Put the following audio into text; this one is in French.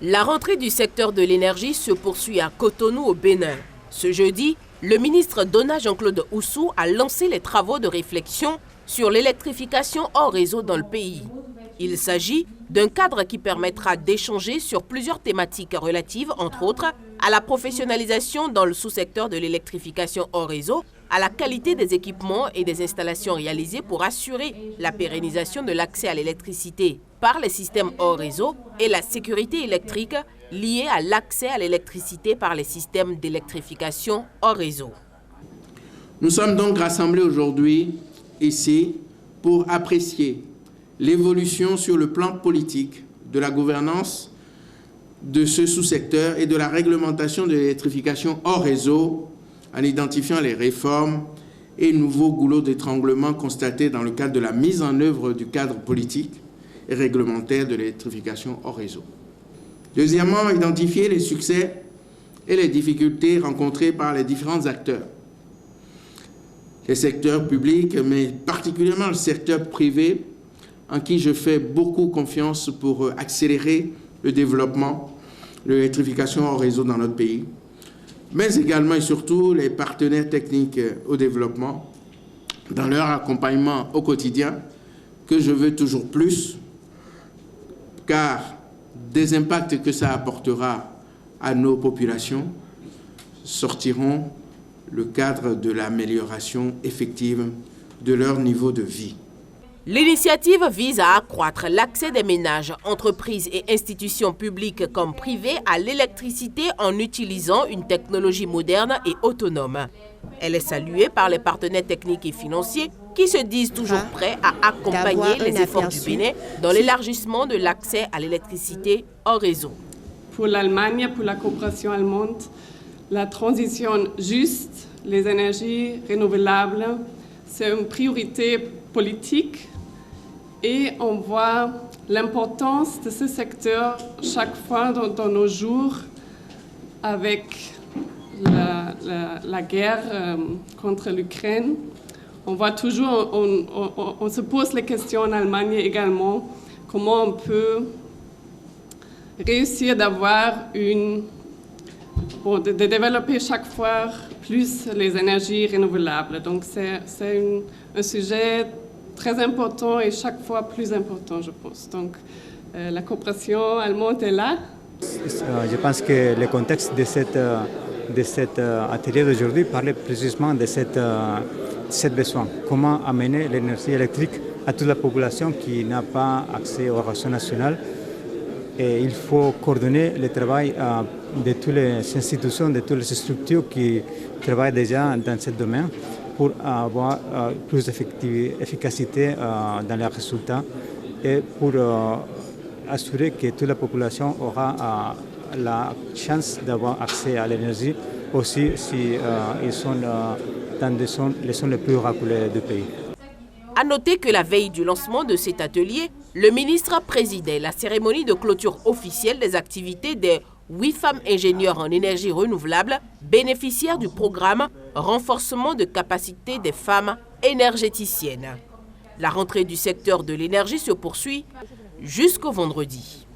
La rentrée du secteur de l'énergie se poursuit à Cotonou au Bénin. Ce jeudi, le ministre Donat Jean-Claude Oussou a lancé les travaux de réflexion sur l'électrification hors réseau dans le pays. Il s'agit d'un cadre qui permettra d'échanger sur plusieurs thématiques relatives, entre autres, à la professionnalisation dans le sous-secteur de l'électrification hors réseau, à la qualité des équipements et des installations réalisées pour assurer la pérennisation de l'accès à l'électricité par les systèmes hors réseau et la sécurité électrique liée à l'accès à l'électricité par les systèmes d'électrification hors réseau. Nous sommes donc rassemblés aujourd'hui ici pour apprécier l'évolution sur le plan politique de la gouvernance de ce sous-secteur et de la réglementation de l'électrification hors réseau en identifiant les réformes et nouveaux goulots d'étranglement constatés dans le cadre de la mise en œuvre du cadre politique et réglementaire de l'électrification hors réseau. Deuxièmement, identifier les succès et les difficultés rencontrées par les différents acteurs, les secteurs publics, mais particulièrement le secteur privé, en qui je fais beaucoup confiance pour accélérer le développement de l'électrification hors réseau dans notre pays, mais également et surtout les partenaires techniques au développement dans leur accompagnement au quotidien, que je veux toujours plus, car des impacts que ça apportera à nos populations sortiront le cadre de l'amélioration effective de leur niveau de vie. L'initiative vise à accroître l'accès des ménages, entreprises et institutions publiques comme privées à l'électricité en utilisant une technologie moderne et autonome. Elle est saluée par les partenaires techniques et financiers qui se disent toujours prêts à accompagner les efforts du Bénin dans l'élargissement de l'accès à l'électricité hors réseau. Pour l'Allemagne, pour la coopération allemande, la transition juste, les énergies renouvelables, c'est une priorité politique. Et on voit l'importance de ce secteur chaque fois dans nos jours avec la guerre contre l'Ukraine. On voit toujours, on se pose les questions en Allemagne également, comment on peut réussir de développer chaque fois plus les énergies renouvelables. Donc c'est un sujet très important et chaque fois plus important, je pense. Donc, la coopération allemande est là. Je pense que le contexte de cet atelier d'aujourd'hui parlait précisément de cet besoin. Comment amener l'énergie électrique à toute la population qui n'a pas accès au réseau national. Et il faut coordonner le travail de toutes les institutions, de toutes les structures qui travaillent déjà dans ce domaine, pour avoir plus d'efficacité dans les résultats et pour assurer que toute la population aura la chance d'avoir accès à l'énergie, aussi si ils sont dans les zones les plus reculées du pays. À noter que la veille du lancement de cet atelier, le ministre présidait la cérémonie de clôture officielle des activités des 8 femmes ingénieurs en énergie renouvelable, bénéficiaires du programme Renforcement de capacité des femmes énergéticiennes. La rentrée du secteur de l'énergie se poursuit jusqu'au vendredi.